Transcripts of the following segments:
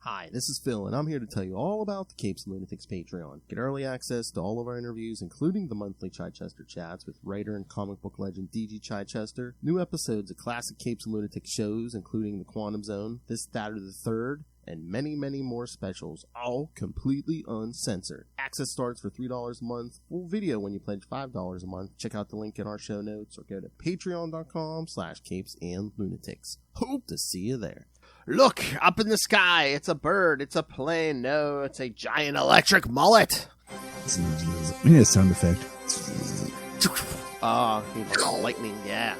Hi, this is Phil, and I'm here to tell you all about the Capes and Lunatics Patreon. Get early access to all of our interviews, including the monthly Chichester chats with writer and comic book legend D.G. Chichester, new episodes of classic Capes and Lunatics shows, including The Quantum Zone, This, That, or the Third, and many, many more specials, all completely uncensored. Access starts for $3 a month, full video when you pledge $5 a month. Check out the link in our show notes, or go to patreon.com/CapesandLunatics. Hope to see you there. Look, up in the sky, it's a bird, it's a plane, no, it's a giant electric mullet. We need a sound effect. Oh, lightning, yeah.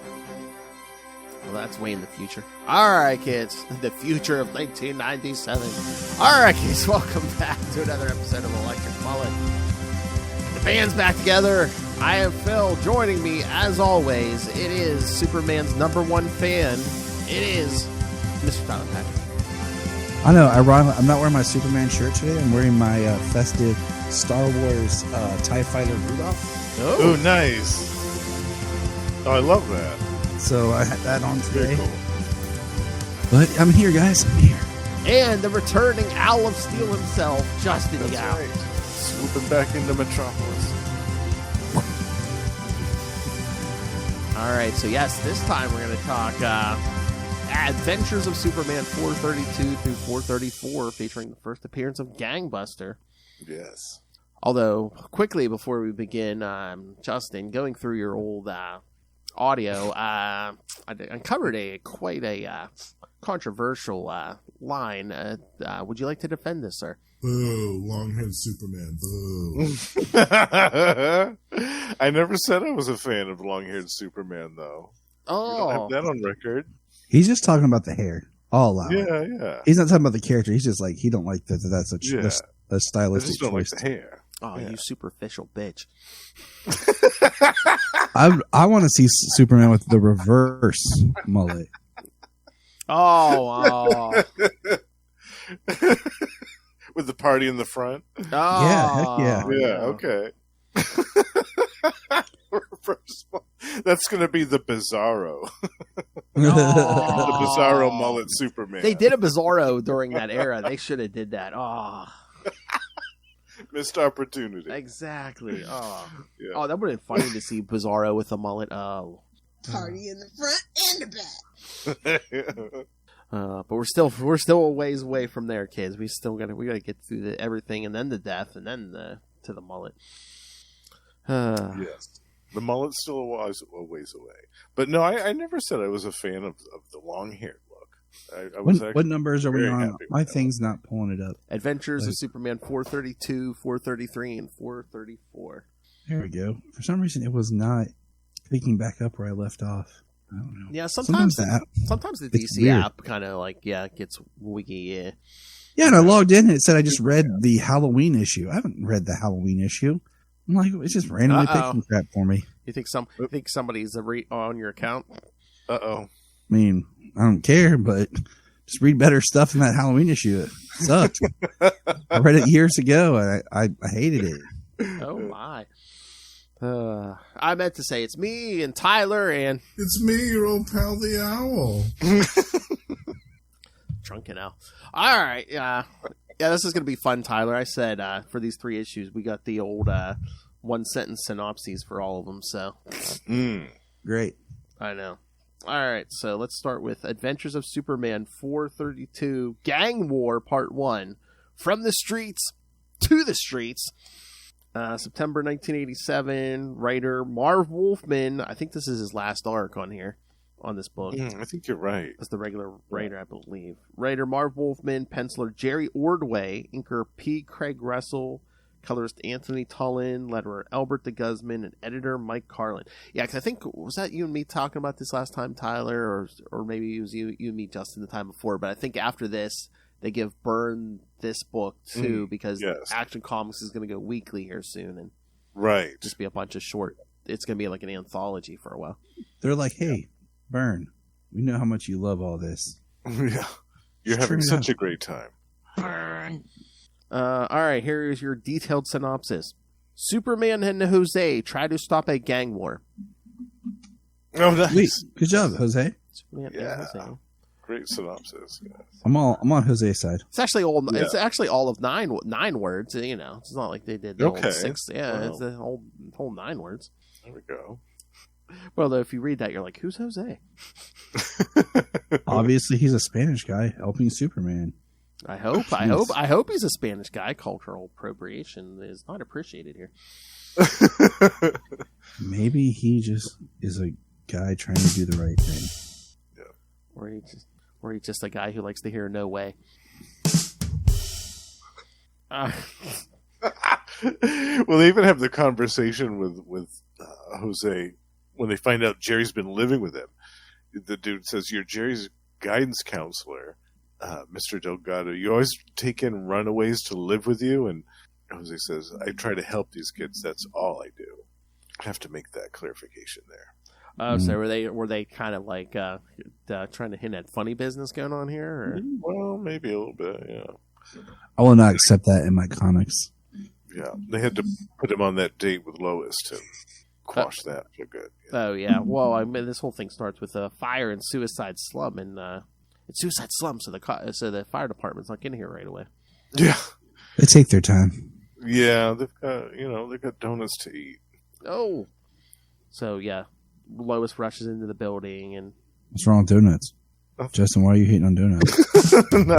Well, that's way in the future. Alright, kids, the future of 1997. Alright, kids, welcome back to another episode of Electric Mullet. The band's back together. I am Phil. Joining me, as always, it is Superman's #1 fan. It is Mr. Tyler Patrick. I know, ironically, I'm not wearing my Superman shirt today. I'm wearing my festive Star Wars TIE Fighter Rudolph. Oh, nice. Oh, I love that. So I had that on today. Very cool. But I'm here, guys. I'm here. And the returning Owl of Steel himself, Justin That's Yao. right. Swooping back into Metropolis. Alright, so yes, this time we're going to talk Adventures of Superman 432 through 434, featuring the first appearance of Gangbuster. Yes. Although, quickly before we begin, Justin, going through your old audio, I uncovered quite a controversial line. Would you like to defend this, sir? Boo, long-haired Superman, boo. I never said I was a fan of long-haired Superman, though. Oh. We don't have that on record. He's just talking about the hair. I'll allow it. Yeah. He's not talking about the character. He's just like, he don't like that. That's a I stylistic just don't like choice. the hair. Oh, Yeah. you superficial bitch. I want to see Superman with the reverse mullet. Oh. With the party in the front? Yeah, heck yeah. Yeah, okay. Reverse mullet. That's going to be the Bizarro. The Bizarro mullet Superman. They did a Bizarro during that era. They should have did that. Oh. Missed opportunity. Exactly. Oh, Yeah. Oh, that would have been funny to see Bizarro with a mullet. Oh. Party in the front and the back. But we're still a ways away from there, kids. We gotta get through everything, and then the death, and then to the mullet. Yes. The mullet's still a ways away. But no, I never said I was a fan of the long-haired look. I was What numbers are we very on? happy with My that. thing's not pulling it up. Adventures of Superman 432, 433, and 434. There we go. For some reason, it was not picking back up where I left off. I don't know. Yeah, sometimes the It's DC weird. app kind of gets wiggy. Yeah. Yeah, and I logged in and it said I just read the Halloween issue. I haven't read the Halloween issue. I'm like, it's just randomly picking crap for me. You think somebody's on your account? Uh-oh. I mean, I don't care, but just read better stuff than that Halloween issue. It sucked. I read it years ago, and I hated it. Oh my! I meant to say it's me and Tyler and It's me, your old pal, the Owl. Drunken Owl. All right, yeah, this is gonna be fun, Tyler. I said for these 3 issues, we got the old 1-sentence synopses for all of them. So Great. I know. All right, so let's start with Adventures of Superman 432, Gangwar Part 1, From the Streets to the Streets, September 1987, writer Marv Wolfman. I think this is his last arc on here, on this book. I think you're right. That's the regular writer, I believe. Writer Marv Wolfman, penciler Jerry Ordway, inker P. Craig Russell, colorist Anthony Tullen, letterer Albert de Guzman, and editor Mike Carlin. Yeah, because I think, was that you and me talking about this last time, Tyler? Or maybe it was you and me, Justin, the time before. But I think after this, they give Byrne this book, too, because yes. Action Comics is going to go weekly here soon. And Right. just be a bunch of short. It's going to be like an anthology for a while. They're like, hey, Byrne, we know how much you love all this. Yeah. You're Just having turn it such out. a great time. All right, here is your detailed synopsis. Superman and Jose try to stop a gang war. Oh, nice. Wait, good job, Jose. Superman Yeah. and Jose Great synopsis. Yeah. I'm on Jose's side. It's actually all. Yeah. It's actually all of nine words. You know, it's not like they did the Okay. whole 6. Yeah, Wow. it's the whole 9 words. There we go. Well, though, if you read that, you're like, who's Jose? Obviously, he's a Spanish guy helping Superman. I hope he's a Spanish guy. Cultural appropriation is not appreciated here. Maybe he just is a guy trying to do the right thing. Or he's just a guy who likes to hear "no way." Well, they even have the conversation with Jose when they find out Jerry's been living with him. The dude says, "You're Jerry's guidance counselor, Mr. Delgado. You always take in runaways to live with you." And Jose says, "I try to help these kids. That's all I do." I have to make that clarification there. So were they kind of like trying to hint at funny business going on here? Or? Well, maybe a little bit, yeah. I will not accept that in my comics. Yeah, they had to put him on that date with Lois to quash that for good. Yeah. Oh yeah. Well, I mean, this whole thing starts with a fire in Suicide Slum, and it's Suicide Slum, so the fire department's not getting here right away. Yeah, They take their time. yeah. They've got donuts to eat. Oh, so yeah, Lois rushes into the building, and What's wrong with donuts? Justin, why are you hating on donuts? No,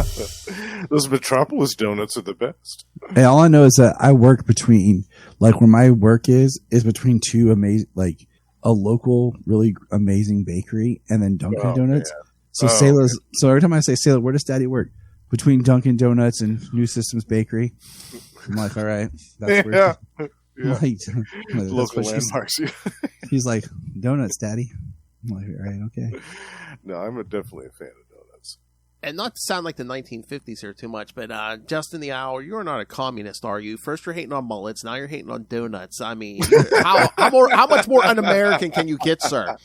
those Metropolis donuts are the best. Hey, all I know is that I work between, like, where my work is between two amazing, like, a local, really amazing bakery and then Dunkin' Donuts. Man. So so every time I say, Sailor, where does Daddy work? Between Dunkin' Donuts and New Systems Bakery. I'm like, all right. That's where Yeah. like, that's Local what landmarks. he's like, donuts, Daddy. I'm like, all right, okay. No, I'm definitely a fan of donuts. And not to sound like the 1950s here too much, but Justin the Owl, you're not a communist, are you? First you're hating on mullets, now you're hating on donuts. I mean, how much more un-American can you get, sir?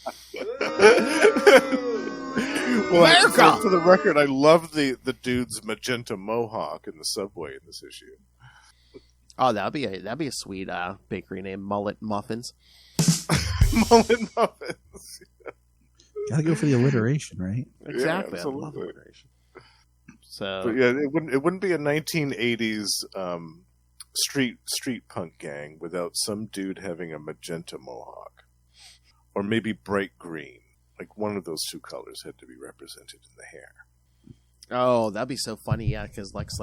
Well, America! for the record, I love the dude's magenta mohawk in the subway in this issue. Oh, that'd be a sweet bakery name, Mullet Muffins. Mullet muffins. Gotta go for the alliteration, right? Exactly. Yeah, I love absolutely. alliteration. So But yeah, it wouldn't be a 1980s street punk gang without some dude having a magenta mohawk, or maybe bright green. Like one of those two colors had to be represented in the hair. oh, that'd be so funny, yeah, because Lex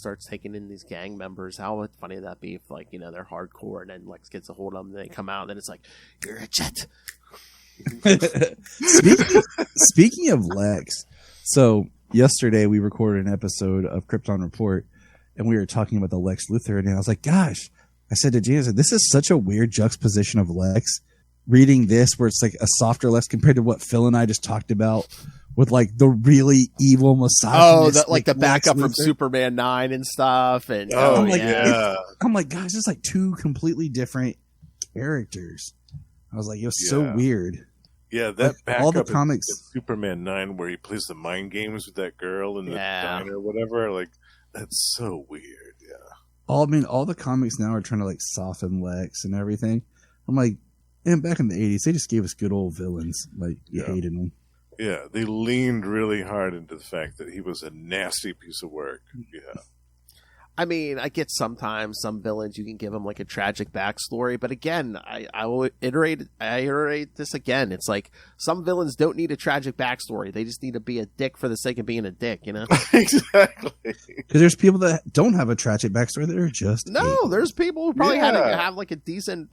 starts taking in these gang members. How funny would that be if, like, you know, they're hardcore and then Lex gets a hold of them and they come out and then it's like, you're a jet. Speaking of Lex, so yesterday we recorded an episode of Krypton Report and we were talking about the Lex Luthor, and I was like, gosh, I said to James, this is such a weird juxtaposition of Lex. Reading this where it's like a softer Lex compared to what Phil and I just talked about with like the really evil misogynist. Oh, like the backup from Luthor. Superman 9 and stuff. And Oh, I'm like, yeah. I'm like, guys, it's like two completely different characters. I was like, it was so Yeah. weird. Yeah, that Like, backup all the in comics- Superman 9 where he plays the mind games with that girl in the diner or whatever, like that's so weird. Yeah. All the comics now are trying to like soften Lex and everything. I'm like, and back in the 80s, they just gave us good old villains. Like, you Yeah. hated them. Yeah, they leaned really hard into the fact that he was a nasty piece of work. Yeah. I mean, I get sometimes some villains you can give them like a tragic backstory, but again, I will iterate this again. It's like some villains don't need a tragic backstory; they just need to be a dick for the sake of being a dick, you know? Exactly. Because there's people that don't have a tragic backstory that are just No, hateful. there's people who probably had to Yeah. have like a decent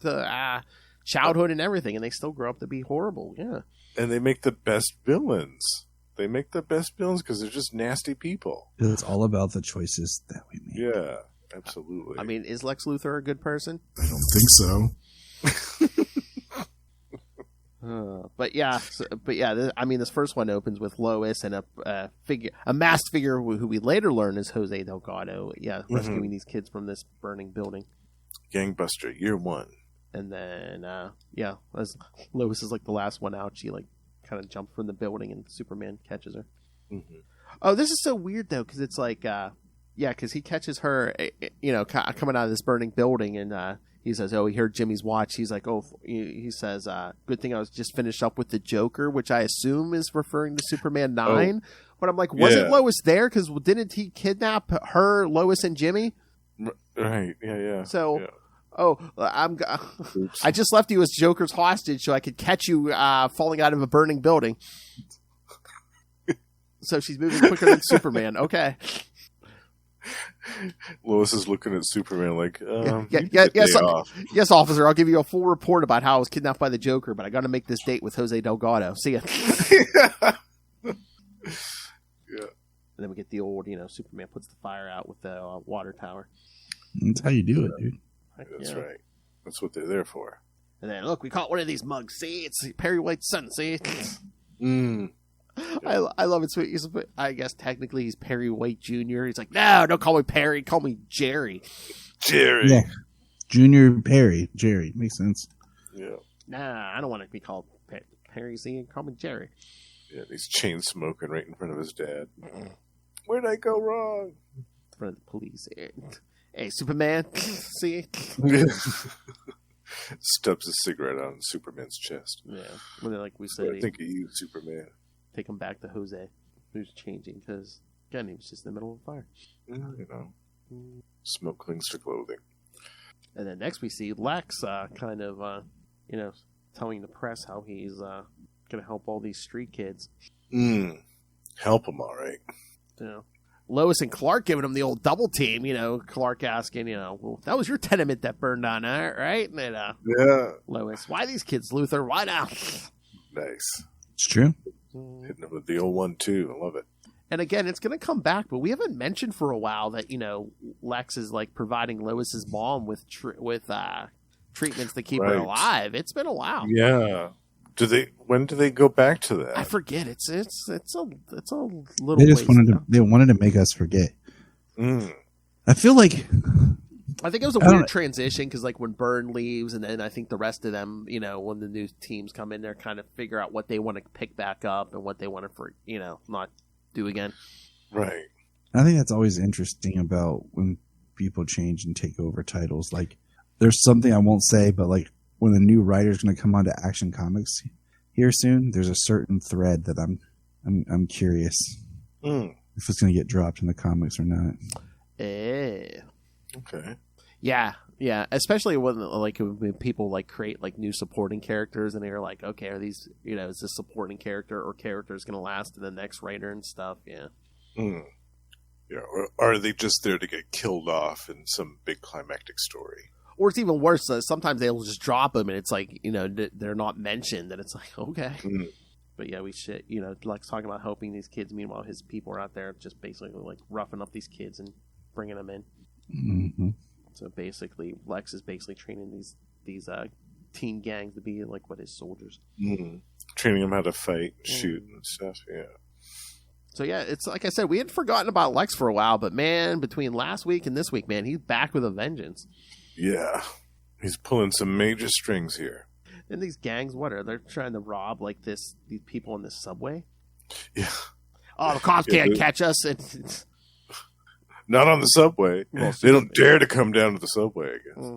childhood and everything, and they still grow up to be horrible. Yeah. And they make the best villains. They make the best villains because they're just nasty people. It's all about the choices that we make. Yeah, absolutely. I mean, is Lex Luthor a good person? I don't think so. But yeah, I mean, this first one opens with Lois and a masked figure who we later learn is Jose Delgado. Yeah, rescuing these kids from this burning building. Gangbuster, year one. And then, as Lois is like the last one out, she like kind of jumps from the building and Superman catches her. Mm-hmm. Oh, this is so weird though, because it's like, because he catches her, coming out of this burning building, and he says, "Oh, he heard Jimmy's watch." He's like, "Oh," he says, "Good thing I was just finished up with the Joker," which I assume is referring to Superman 9. But I'm like, wasn't Yeah. Lois there? Because didn't he kidnap her, Lois, and Jimmy? Right. Yeah. So, Yeah. I just left you as Joker's hostage so I could catch you falling out of a burning building. So she's moving quicker than Superman. Okay. Lois is looking at Superman like, Yes, officer. I'll give you a full report about how I was kidnapped by the Joker, but I got to make this date with Jose Delgado. See ya. Yeah. And then we get the old, Superman puts the fire out with the water tower. That's how you do it, dude. That's right. That's what they're there for. And then, look, we caught one of these mugs. See? It's Perry White's son. See? I love it. So I guess technically he's Perry White Jr. He's like, no, don't call me Perry. Call me Jerry. Jerry. Yeah. Junior Perry. Jerry. Makes sense. Yeah. Nah, I don't want to be called Perry. See? Call me Jerry. Yeah, he's chain smoking right in front of his dad. Where'd I go wrong? In front of the police. Hey, Superman. See? Stubs a cigarette on Superman's chest. Yeah. When they're like we said, I think of you, Superman. Take him back to Jose, who's changing because, again, he was just in the middle of a fire. Smoke clings to clothing. And then next we see Lex kind of, telling the press how he's going to help all these street kids. Help him, all right. Lois and Clark giving him the old double team. Clark asking, well, that was your tenement that burned on, right? And then, Yeah. Lois, why these kids, Luthor? Why now? Nice. It's true. Hitting him with the old 1-2. I love it. And again, it's going to come back, but we haven't mentioned for a while that, Lex is like providing Lois's mom with treatments to keep her alive. It's been a while. Yeah. When do they go back to that? I forget. It's a little. They just wanted to make us forget. I feel like. I think it was a weird transition because, like, when Byrne leaves, and then I think the rest of them, when the new teams come in, they're kind of figure out what they want to pick back up and what they want to, not do again. Right. I think that's always interesting about when people change and take over titles. Like, there's something I won't say, but like when a new writer's going to come onto Action Comics here soon, there's a certain thread that I'm curious if it's going to get dropped in the comics or not. Okay. Yeah, especially when people like create like new supporting characters, and they're like, okay, are these is this supporting character or characters going to last to the next writer and stuff? Yeah. Yeah, or are they just there to get killed off in some big climactic story? Or it's even worse. Sometimes they'll just drop them, and it's like they're not mentioned, and it's like okay. But yeah, Lex talking about helping these kids. Meanwhile, his people are out there just basically like roughing up these kids and bringing them in. Mm-hmm. So basically, Lex is basically training these teen gangs to be like his soldiers. Training them how to fight, shoot, and stuff. Yeah. So yeah, it's like I said, we had forgotten about Lex for a while, but man, between last week and this week, man, he's back with a vengeance. Yeah, he's pulling some major strings here. And these gangs, they're trying to rob these people in this subway? Yeah. Oh, the cops can't catch us. Not on the subway. Well, they don't dare to come down to the subway, I guess.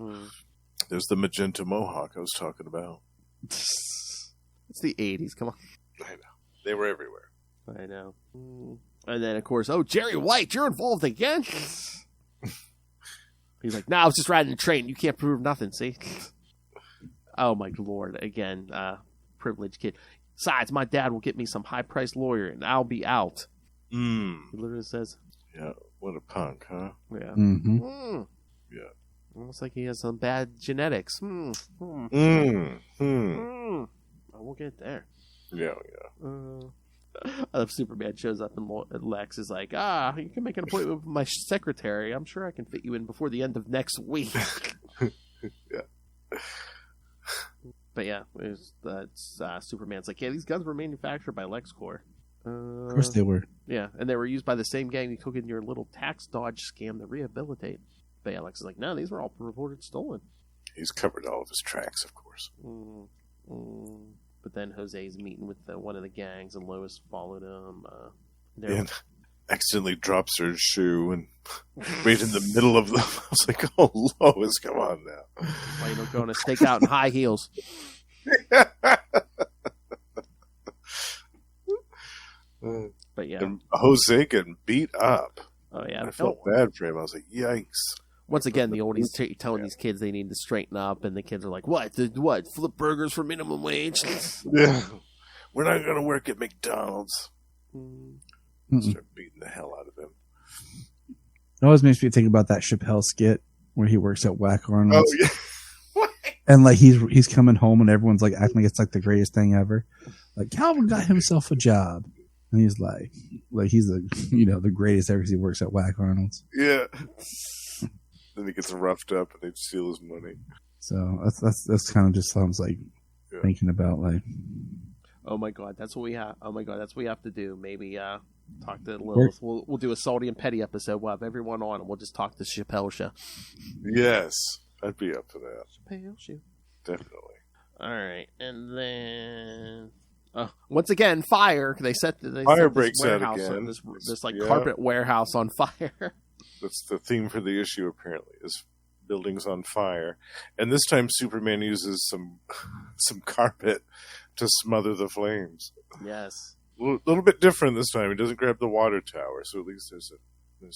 There's the magenta mohawk I was talking about. It's the 80s. Come on. I know. They were everywhere. I know. And then, of course, Jerry White, you're involved again? He's like, no, I was just riding a train. You can't prove nothing, see? Oh, my Lord. Again, privileged kid. Besides, my dad will get me some high-priced lawyer, and I'll be out. He literally says... Yeah, what a punk, huh? Yeah. Mm-hmm. Yeah. Almost like he has some bad genetics. I won't get there. Yeah. Superman shows up and Lex is like, you can make an appointment with my secretary. I'm sure I can fit you in before the end of next week. Yeah. But yeah, Superman's like, yeah, these guns were manufactured by LexCorp. Of course they were. Yeah, and they were used by the same gang you took in your little tax dodge scam to rehabilitate. But yeah, Lex is like, no, these were all reported stolen. He's covered all of his tracks, of course. But then Jose's meeting with one of the gangs, and Lois followed him. And accidentally drops her shoe and right in the middle of them. I was like, oh, Lois, come on now. Why you don't go on a stakeout in high heels? But yeah. And Jose getting beat up. Oh, yeah. I felt bad for him. I was like, yikes. Once again, the oldies telling these kids they need to straighten up, and the kids are like, what? Flip burgers for minimum wage? Yeah. We're not going to work at McDonald's. Start beating the hell out of him. It always makes me think about that Chappelle skit where he works at Whack Arnold's. Oh, yeah. What? And like he's coming home and everyone's like acting like it's like the greatest thing ever. Like Calvin got himself a job. And he's like he's the greatest ever because he works at Whack Arnold's. Yeah. Then he gets roughed up and they steal his money. So that's kind of just sounds like thinking about like, oh my god, that's what we have. Oh my god, that's what we have to do. Maybe talk to Lilith. We'll do a Salty and Petty episode. We'll have everyone on and we'll just talk to Chappelle Show. Yes, I'd be up for that. Chappelle Show. Definitely. All right, and then once again, fire. They set breaks out again. This carpet warehouse on fire. That's the theme for the issue, apparently, is buildings on fire. And this time Superman uses some carpet to smother the flames. Yes. A little bit different this time. He doesn't grab the water tower, so at least there's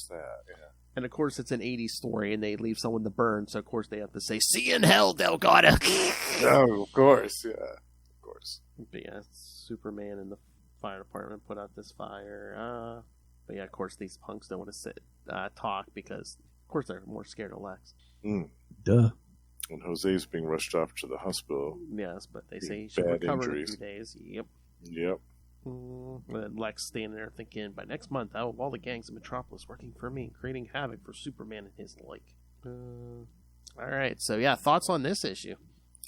that, yeah. And of course it's an 80s story, and they leave someone to burn, so of course they have to say, see you in hell, Delgado. Oh, of course, yeah. Of course. But yeah, Superman and the fire department put out this fire. But yeah, of course these punks don't want to talk because, of course, they're more scared of Lex. Duh. And Jose's being rushed off to the hospital. Yes, but they say he should recover in a few days. Yep. And then Lex standing there thinking, by next month, I will have all the gangs in Metropolis working for me, creating havoc for Superman and his like. All right, so yeah, thoughts on this issue?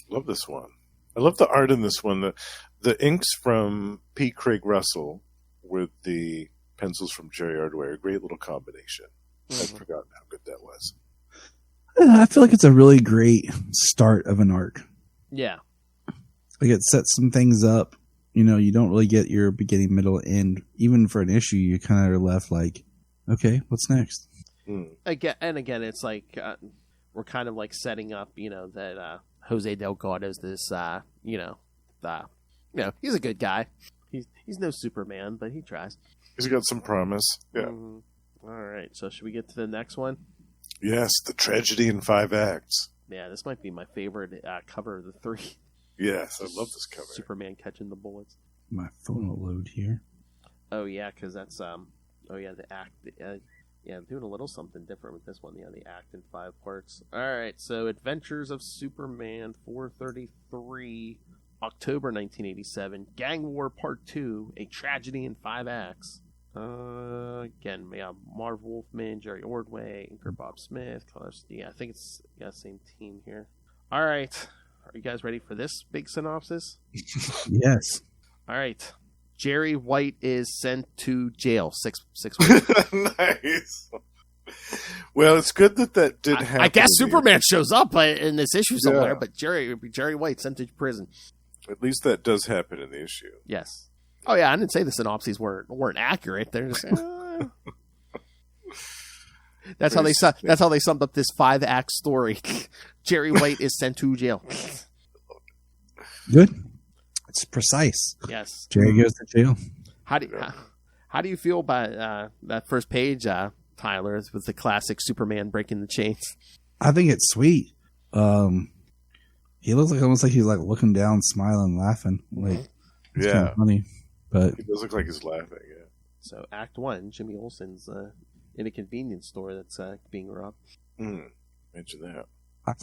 Love this one. I love the art in this one. The inks from P. Craig Russell with the pencils from Jerry Ordway, a great little combination. I'd forgotten how good that was. I feel like it's a really great start of an arc. Yeah. Like it sets some things up. You know, you don't really get your beginning, middle, end. Even for an issue, you kind of are left like, okay, what's next? Again, it's like we're kind of like setting up, that Jose Delgado's this, he's a good guy. He's no Superman, but he tries. He's got some promise. Yeah. All right, so should we get to the next one? Yes, The Tragedy in 5 Acts. Yeah, this might be my favorite cover of the three. Yes, I love this cover. Superman catching the bullets. My phone will load here. Oh yeah, because that's the act. I'm doing a little something different with this one. Yeah, the act in 5 parts. All right, so Adventures of Superman 433, October 1987. Gangwar Part 2, A Tragedy in 5 Acts. Again, we have Marv Wolfman, Jerry Ordway, Inker Bob Smith. I think it's same team here. All right, are you guys ready for this big synopsis? Yes. All right. Jerry White is sent to jail 6 weeks. Nice. Well, it's good that did happen. I guess Superman shows up in this issue somewhere, but Jerry White sent to prison. At least that does happen in the issue. Yes. Oh yeah, I didn't say the synopses weren't accurate. They're just, that's how they summed up this 5-act story. Jerry White is sent to jail. Good. It's precise. Yes. Jerry goes to jail. How do you feel about that first page, Tyler, with the classic Superman breaking the chains? I think it's sweet. He looks almost like he's like looking down, smiling, laughing. Like, it's kind of funny. But he does look like he's laughing, yeah. So, Act 1, Jimmy Olsen's in a convenience store that's being robbed. Mention that.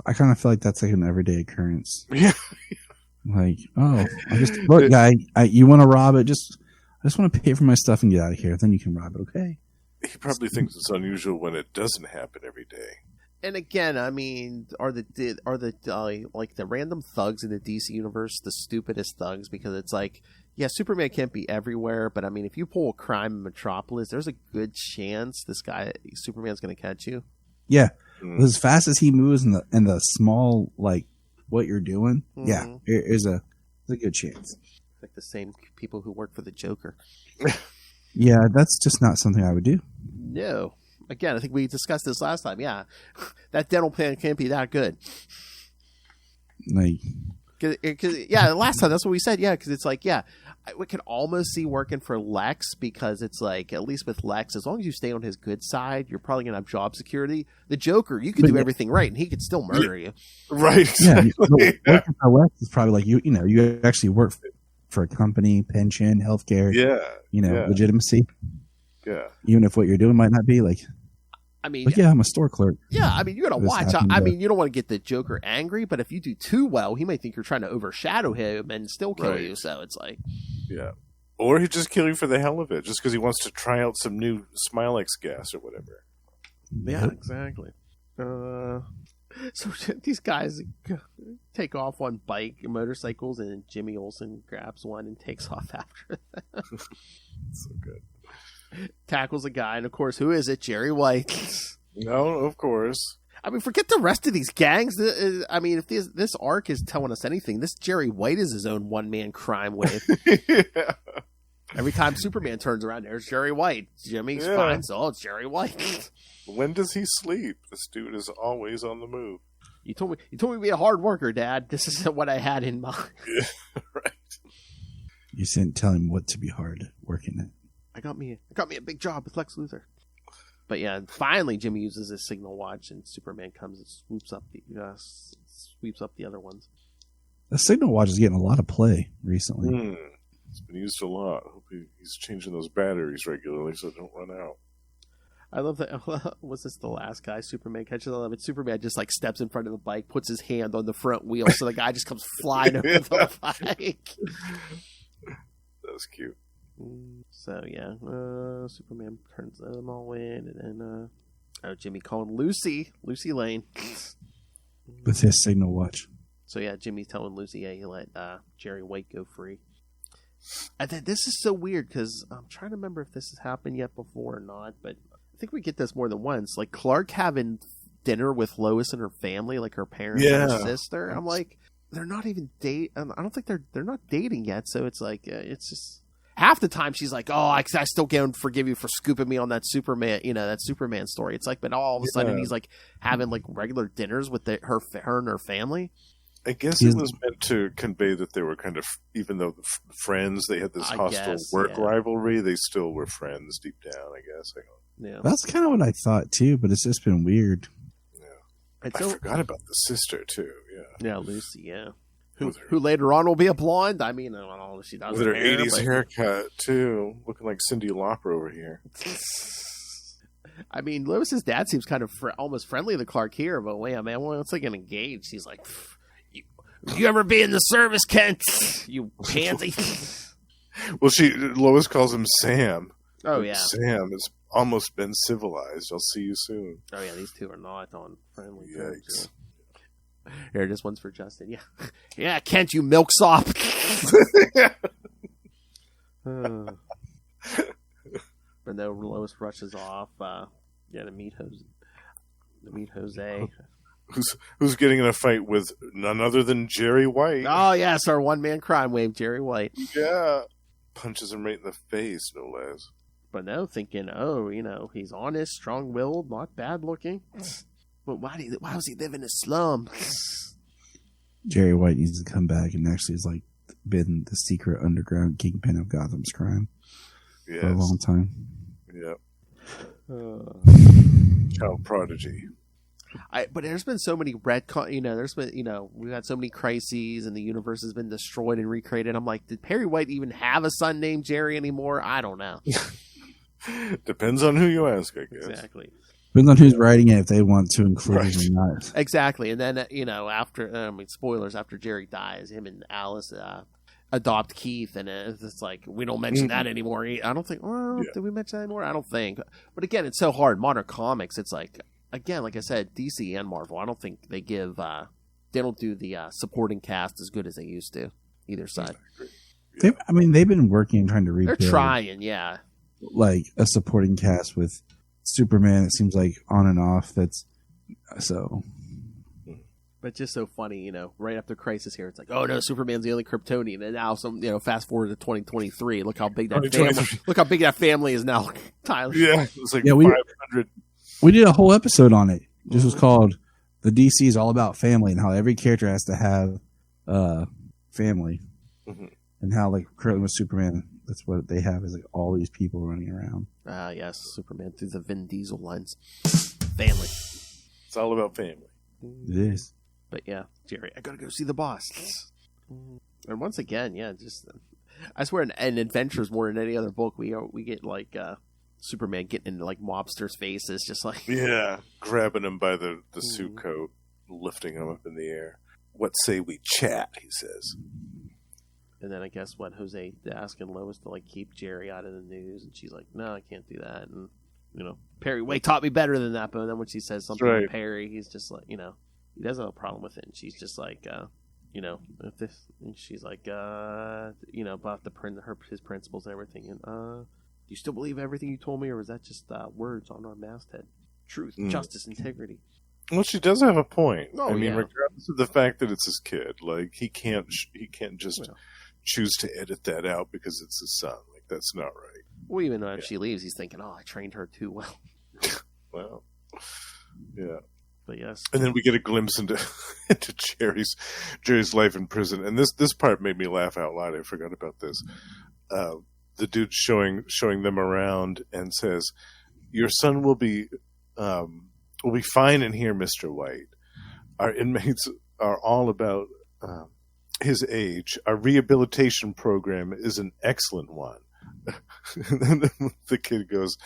I kind of feel like that's like an everyday occurrence. Yeah. Like, look, guy, you want to rob it? I just want to pay for my stuff and get out of here. Then you can rob it, okay? He probably thinks it's unusual when it doesn't happen every day. And again, I mean, are the like the random thugs in the DC universe the stupidest thugs? Because it's like, yeah, Superman can't be everywhere, but I mean, if you pull a crime in Metropolis, there's a good chance Superman's going to catch you. Yeah, as fast as he moves and the small like what you're doing, yeah, there's a good chance. Like the same people who work for the Joker. Yeah, that's just not something I would do. No. Again, I think we discussed this last time. Yeah, that dental plan can't be that good. Like, Cause, last time that's what we said. Yeah, because it's like, yeah, we can almost see working for Lex, because it's like, at least with Lex, as long as you stay on his good side, you're probably going to have job security. The Joker, you could do everything right, and he could still murder you. Right. Exactly. Working for Lex is probably like you actually work for a company, pension, healthcare. Legitimacy. Yeah. Even if what you're doing might not be like. I mean, like, I'm a store clerk. Yeah, I mean, you got to watch. I mean, you don't want to get the Joker angry, but if you do too well, he might think you're trying to overshadow him and still kill you. So it's like, yeah, or he'd just kill you for the hell of it, just because he wants to try out some new Smilex gas or whatever. Yeah, exactly. So these guys take off on motorcycles, and Jimmy Olsen grabs one and takes off after them. So good. Tackles a guy, and of course, who is it? Jerry White. No, of course. I mean, forget the rest of these gangs. I mean, if this arc is telling us anything, this Jerry White is his own one-man crime wave. Yeah. Every time Superman turns around, there's Jerry White. Jimmy's fine, so it's Jerry White. When does he sleep? This dude is always on the move. You told me to be a hard worker, Dad. This isn't what I had in mind. Yeah, right. You didn't tell him what to be hard working at. I got me a big job with Lex Luthor. But yeah, finally Jimmy uses his signal watch, and Superman comes and swoops up the other ones. The signal watch is getting a lot of play recently. It's been used a lot. Hope he's changing those batteries regularly so they don't run out. I love that. Was this the last guy Superman catches? I love it. Superman just like steps in front of the bike, puts his hand on the front wheel, so the guy just comes flying over the bike. That was cute. So yeah, Superman turns them all in, and then Jimmy calling Lucy Lane with his signal watch. So yeah, Jimmy's telling Lucy, he let Jerry White go free. And then this is so weird, because I'm trying to remember if this has happened yet before or not, but I think we get this more than once. Like Clark having dinner with Lois and her family, like her parents and her sister. I'm like, they're not even date. I don't think they're not dating yet. So it's like it's just. Half the time she's like, "Oh, I still can't forgive you for scooping me on that Superman, that Superman story." It's like, but all of a sudden he's like having like regular dinners with her and her family. I guess it was meant to convey that they were kind of, even though friends, they had this hostile work rivalry. They still were friends deep down. I guess. That's kind of what I thought too, but it's just been weird. Yeah, I forgot about the sister too. Yeah, Lucy. Yeah. Who later on will be a blonde? I mean, I don't know if she does. With her 80s haircut, too. Looking like Cyndi Lauper over here. I mean, Lois's dad seems kind of almost friendly to Clark here, but wait, man, once they get engaged, he's like, you ever be in the service, Kent? You pansy. Well, Lois calls him Sam. Oh, yeah. Sam has almost been civilized. I'll see you soon. Oh, yeah, these two are not on friendly terms. Yikes. Here, this one's for Justin. Yeah, yeah, Kent, you milksop. But no, Lois rushes off. To meet Jose. Who's getting in a fight with none other than Jerry White? Oh yes, our one-man crime wave, Jerry White. Yeah, punches him right in the face, no less. But no, thinking, he's honest, strong-willed, not bad-looking. But why was he living in a slum? Jerry White needs to come back and actually has like been the secret underground kingpin of Gotham's crime for a long time. Yeah. Child prodigy. But there's been so many we've had so many crises, and the universe has been destroyed and recreated. I'm like, did Perry White even have a son named Jerry anymore? I don't know. Depends on who you ask, I guess. Exactly. Depends on who's writing it, if they want to include it or not. Exactly. And then, after, spoilers, after Jerry dies, him and Alice adopt Keith, and it's like, we don't mention that anymore. I don't think, did we mention that anymore? I don't think. But again, it's so hard. Modern comics, it's like, again, like I said, DC and Marvel, I don't think they give, they don't do the supporting cast as good as they used to, either side. They've been working and trying to rebuild. They're trying, yeah. Like a supporting cast with Superman, it seems like on and off. That's so. But just so funny, right after Crisis here, it's like, oh no, Superman's the only Kryptonian, and now fast forward to 2023. Look how big that family. Look how big that family is now, Tyler. Yeah, it's like 500. We did a whole episode on it. This was called "The DC is All About Family" and how every character has to have family. Mm-hmm. and how like currently with Superman, that's what they have is like all these people running around. Yes, Superman through the Vin Diesel lens. Family. It's all about family. It is. But yeah, Jerry, I gotta go see the boss. And once again, yeah, just I swear, in Adventures more than any other book, we get like Superman getting into like mobsters' faces, just like grabbing him by the suit coat, lifting him up in the air. What say we chat? He says. And then I guess Jose asking Lois to like keep Jerry out of the news, and she's like, "No, I can't do that." And Perry way taught me better than that. But then when she says something to Perry, he's just like, he doesn't have a problem with it. And she's just like, if this, and she's like, about his principles and everything. And do you still believe everything you told me, or is that just words on our masthead? Truth, justice, integrity. Well, she does have a point. Oh, I mean, regardless of the fact that it's his kid, like he can't just choose to edit that out because it's his son. Like that's not right. Well, even if she leaves, he's thinking, "Oh, I trained her too well." Well, yeah. But yes, and then we get a glimpse into Jerry's life in prison, and this part made me laugh out loud. I forgot about this. The dude showing them around and says, "Your son will be fine in here, Mr. White. Our inmates are all about his age. Our rehabilitation program is an excellent one." And then the kid goes,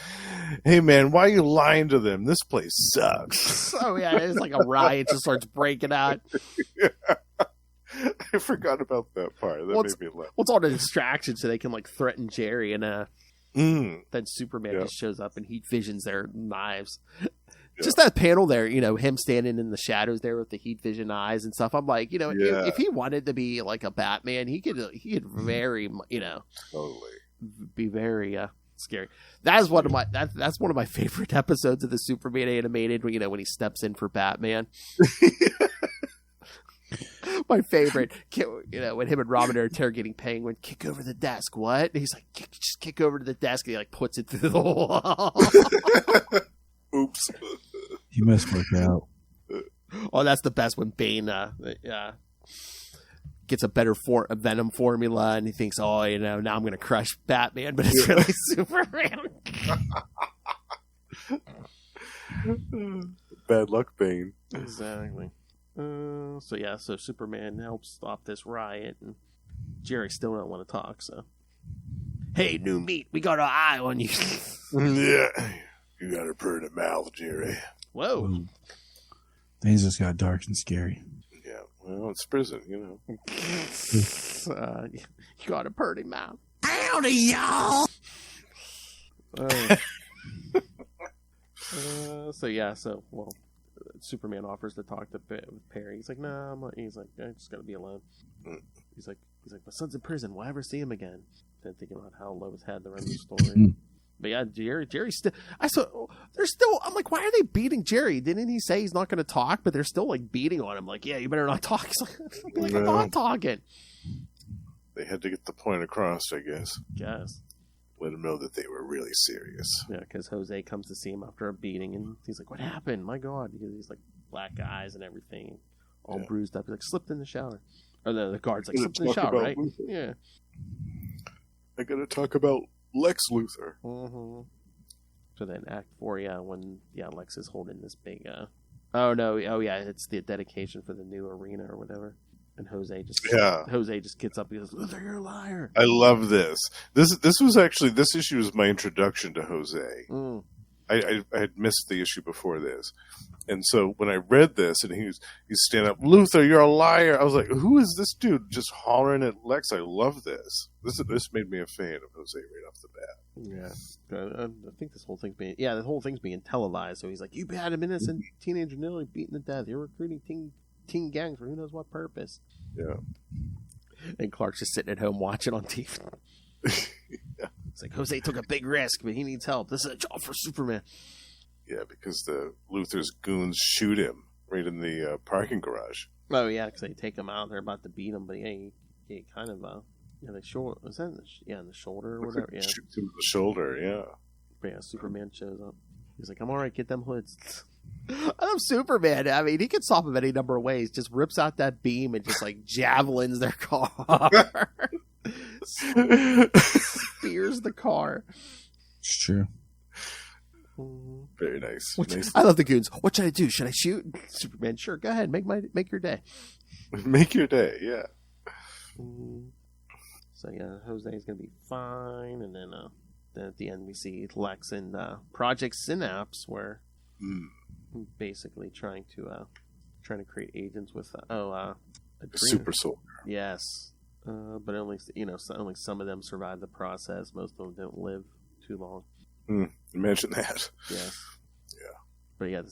"Hey man, why are you lying to them? This place sucks." Oh yeah, it's like a riot just starts breaking out. I forgot about that part. That made me laugh. It's all the distraction so they can like threaten Jerry, and then Superman just shows up and heat visions their knives. Just that panel there, him standing in the shadows there with the heat vision eyes and stuff. I'm like, if he wanted to be like a Batman, he could very, totally be very scary. That's one of my favorite episodes of the Superman animated. When he steps in for Batman. My favorite, when him and Robin are interrogating Penguin, kick over the desk. What? And he's like, just kick over to the desk, and he like puts it through the wall. Oops. He must work out. Oh, that's the best when Bane gets a better Venom formula, and he thinks, now I'm going to crush Batman, but it's really Superman. Bad luck, Bane. Exactly. So Superman helps stop this riot, and Jerry still don't want to talk, so. Hey, new meat, we got our eye on you. Yeah. You got a pretty mouth, Jerry. Whoa. Ooh. Things just got dark and scary. Yeah, well, it's prison, You got a pretty mouth. Howdy, y'all! Superman offers to talk to Perry. He's like, "No, he's like, I just got to be alone." He's like, "My son's in prison. Will I ever see him again?" Then thinking about how Lois had the rest of the story. But yeah, Jerry's still. I'm like, why are they beating Jerry? Didn't he say he's not going to talk? But they're still like beating on him. Like, yeah, you better not talk. He's like, I'm not talking. They had to get the point across, I guess. Yes. Let him know that they were really serious. Yeah, because Jose comes to see him after a beating, and he's like, "What happened? My God!" Because he's like black eyes and everything, all bruised up. He's like, "Slipped in the shower," or the guard's like, "Slipped in the shower, right?" Luthor. Yeah. I gotta talk about Lex Luthor. Mm-hmm. So then Act 4, when Lex is holding this big it's the dedication for the new arena or whatever. And Jose just gets up and goes, "Luthor, you're a liar." I love this. This issue was my introduction to Jose. I had missed the issue before this. And so when I read this and he's standing up, "Luthor, you're a liar," I was like, who is this dude just hollering at Lex? I love this. This made me a fan of Jose right off the bat. Yeah. I think this whole thing's being televised. So he's like, "You had an innocent teenager nearly beaten to death. You're recruiting teen gangs for who knows what purpose." Yeah. And Clark's just sitting at home watching on TV. It's like, Jose took a big risk, but he needs help. This is a job for Superman. Yeah, because the Luthor's goons shoot him right in the parking garage. Oh yeah, because they take him out. They're about to beat him, but he kind of the shoulder. Was that in the shoulder or whatever? Yeah, shoots him in the shoulder. Yeah. But yeah, Superman shows up. He's like, "I'm all right. Get them hoods." I love Superman. I mean, he can stop him any number of ways. Just rips out that beam and just like javelins their car. Spears the car. It's true. Very nice. I love the goons. What should I do? Should I shoot? Superman, sure, go ahead. Make your day. Make your day, yeah. So yeah, Jose's gonna be fine, and then at the end we see Lex and Project Synapse, where basically trying to create agents with a super soldier. Yes, but only only some of them survive the process. Most of them don't live too long. Imagine that. Yes. Yeah. But yeah, the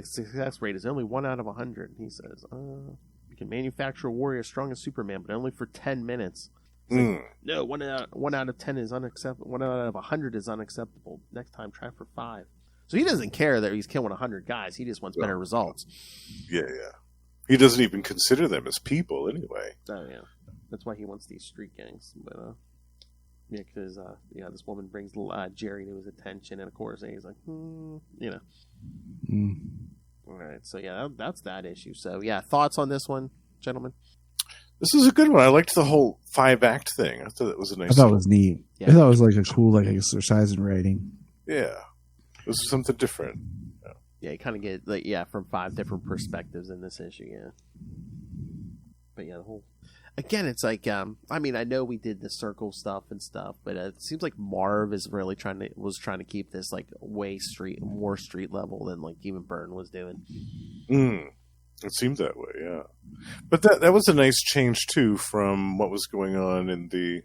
success rate is only 1 out of 100. He says, you can manufacture a warrior as strong as Superman, but only for 10 minutes. Like, no, 1 out of 10 is unacceptable. 1 out of 100 is unacceptable. Next time, try for 5. So he doesn't care that he's killing 100 guys. He just wants better results. Yeah. He doesn't even consider them as people anyway. Oh, yeah. That's why he wants these street gangs. But, yeah, because this woman brings Jerry to his attention, and of course he's like, All right, so yeah, that's that issue. So yeah, thoughts on this one, gentlemen? This is a good one. I liked the whole 5-act thing. I thought it was a nice. I thought it was neat. Yeah. I thought it was like a cool exercise in writing. Yeah, this is something different. Yeah, you kind of get from 5 different perspectives in this issue. Yeah, but yeah, the whole. Again, it's like I know we did the circle stuff and stuff, but it seems like Marv is really trying to keep this like more street level than like even Byrne was doing. It seemed that way, yeah. But that was a nice change too from what was going on in the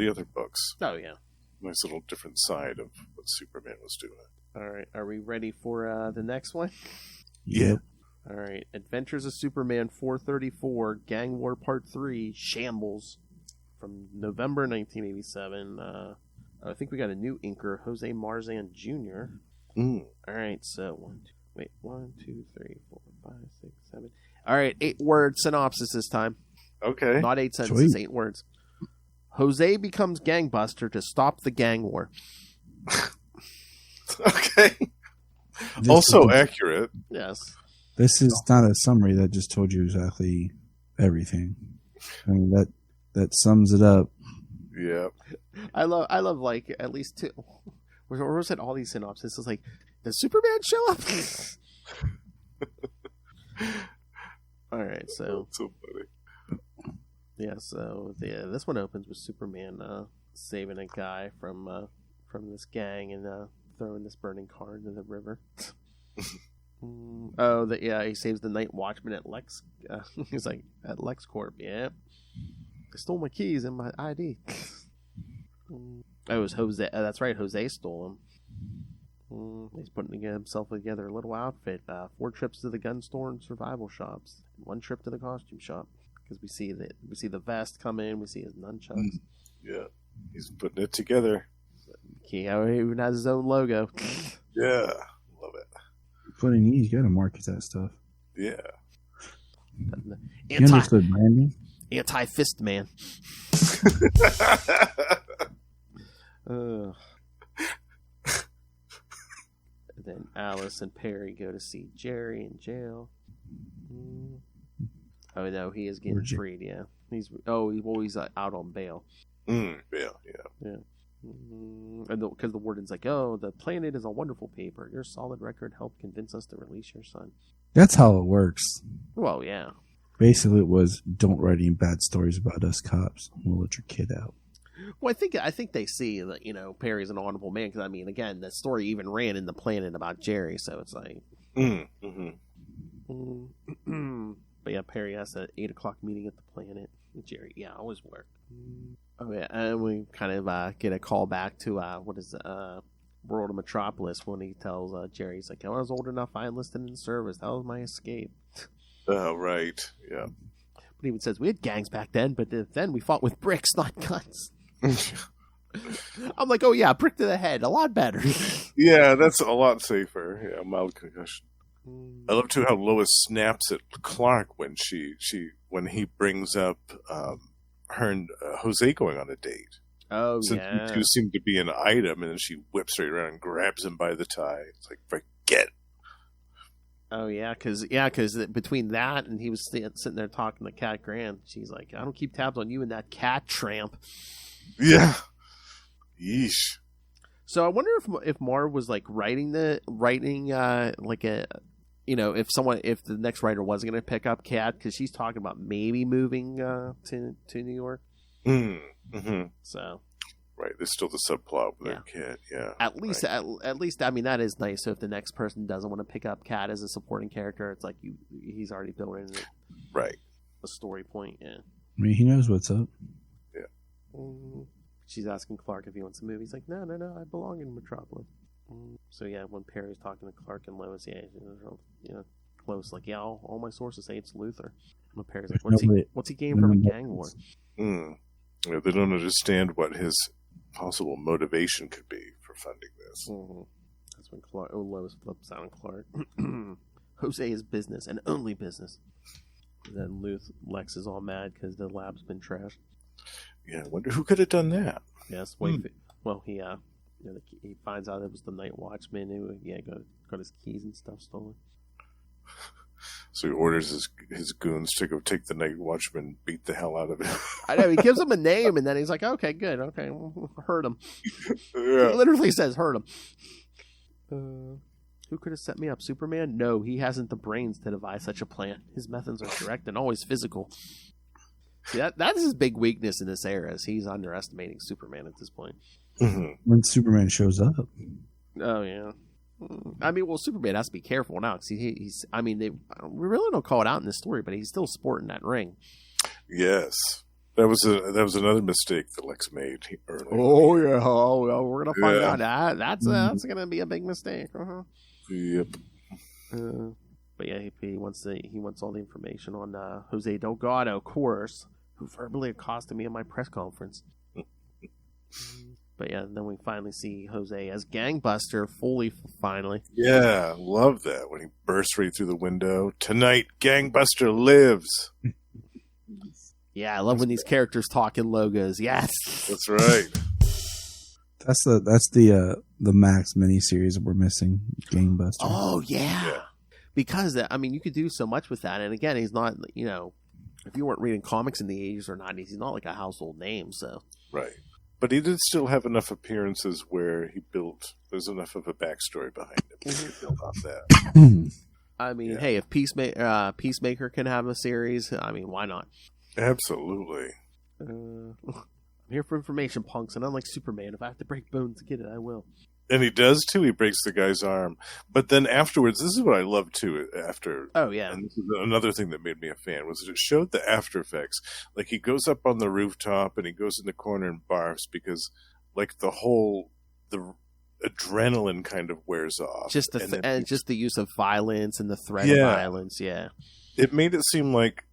other books. Oh yeah, nice little different side of what Superman was doing. All right, are we ready for the next one? Yep. All right, Adventures of Superman 434, Gangwar Part 3, Shambles, from November 1987. I think we got a new inker, Jose Marzan Jr. All right, so 1, 2, 3, 4, 5, 6, 7. All right, 8-word synopsis this time. Okay. Not 8 sentences, Sweet. 8 words. Jose becomes Gangbuster to stop the gang war. Okay. Also accurate. Yes. This is not a summary that just told you exactly everything. I mean, that sums it up. Yeah. I love like at least 2. Where was it? All these synopses. It's like, does Superman show up? All right, so That's so funny. yeah, so this one opens with Superman saving a guy from this gang and throwing this burning car into the river. He saves the night watchman at Lex. He's like, at LexCorp, yeah. They stole my keys and my ID. It was Jose. That's right, Jose stole them. He's putting himself together a little outfit. 4 trips to the gun store and survival shops. 1 trip to the costume shop. Because we see the vest come in. We see his nunchucks. Yeah, he's putting it together. He even has his own logo. Yeah, love it. Funny, you gotta market that stuff. Yeah. You understood branding? Anti-fist man. Then Alice and Perry go to see Jerry in jail. Oh no, he is getting freed. Yeah, he's out on bail. Bail, yeah. And because the warden's like, "Oh, the planet is a wonderful paper. Your solid record helped convince us to release your son." That's how it works. Well, yeah. Basically, it was, don't write any bad stories about us cops. We'll let your kid out. Well, I think they see that Perry's an honorable man because again, the story even ran in the Planet about Jerry, so it's like. But yeah, Perry has an 8:00 meeting at the Planet. Jerry, always work. Oh yeah, and we kind of get a call back to World of Metropolis when he tells Jerry, he's like, "I was old enough. I enlisted in the service. That was my escape." Oh, right. Yeah. But he even says we had gangs back then, but then we fought with bricks, not guns. I'm like, oh yeah, brick to the head, a lot better. Yeah, that's a lot safer. Yeah, mild concussion. I love too how Lois snaps at Clark when when he brings up her and Jose going on a date. Oh, Since yeah. you two seem to be an item, and then she whips right around and grabs him by the tie. It's like, forget. Oh yeah, because between that and he was sitting there talking to Cat Grant, she's like, "I don't keep tabs on you and that cat tramp." Yeah. Yeesh. So I wonder if Marv was like writing like a, if the next writer wasn't going to pick up Cat, because she's talking about maybe moving to New York. Mm-hmm. So. Right, there's still the subplot with that Cat. Yeah. At least, I mean, that is nice. So if the next person doesn't want to pick up Cat as a supporting character, it's like he's already built in a story point. Yeah. I mean, he knows what's up. Yeah. She's asking Clark if he wants to move. He's like, no, I belong in Metropolis. So yeah, when Perry's talking to Clark and Lois, close. Like, yeah, all my sources say it's Luthor. And Perry's like, what's he getting from a gang war? Yeah, they don't understand what his possible motivation could be for funding this. That's when Lois flips out on Clark. Jose is business and only business. And then Lex is all mad because the lab's been trashed. Yeah, I wonder who could have done that. Yes, well, he finds out it was the night watchman who got his keys and stuff stolen. So he orders his goons to go take the night watchman, beat the hell out of him. I know, he gives him a name, and then he's like, okay, good, okay, hurt him. Yeah. He literally says, hurt him. Who could have set me up? Superman? No, he hasn't the brains to devise such a plan. His methods are direct and always physical. See, that's his big weakness in this era, is he's underestimating Superman at this point. Mm-hmm. When Superman shows up. Oh, yeah. I mean, well, Superman has to be careful now, because he's. I mean, we really don't call it out in this story, but he's still sporting that ring. Yes, that was another mistake that Lex made earlier. Oh yeah, we're gonna find out that that's gonna be a big mistake. Yep. But yeah, he wants all the information on Jose Delgado, of course, who verbally accosted me at my press conference. But yeah, then we finally see Jose as Gangbuster, finally. Yeah, love that when he bursts right through the window. Tonight, Gangbuster lives. Yeah, I love when these characters talk in logos. Yes, that's right. That's the Max miniseries that we're missing, Gangbuster. Oh yeah. Because I mean, you could do so much with that. And again, he's not, if you weren't reading comics in the 80s or 90s, he's not like a household name. So right. But he did still have enough appearances where there's enough of a backstory behind him. He built off that. I mean, hey, if Peacemaker can have a series, I mean, why not? Absolutely. I'm here for information, punks, and unlike Superman, if I have to break bones to get it, I will. And he does, too. He breaks the guy's arm. But then afterwards, this is what I love, too, after... Oh, yeah. And this is another thing that made me a fan, was that it showed the after effects. Like, he goes up on the rooftop, and he goes in the corner and barfs, because, like, the adrenaline kind of wears off. Just just the use of violence and the threat of violence, yeah. It made it seem like,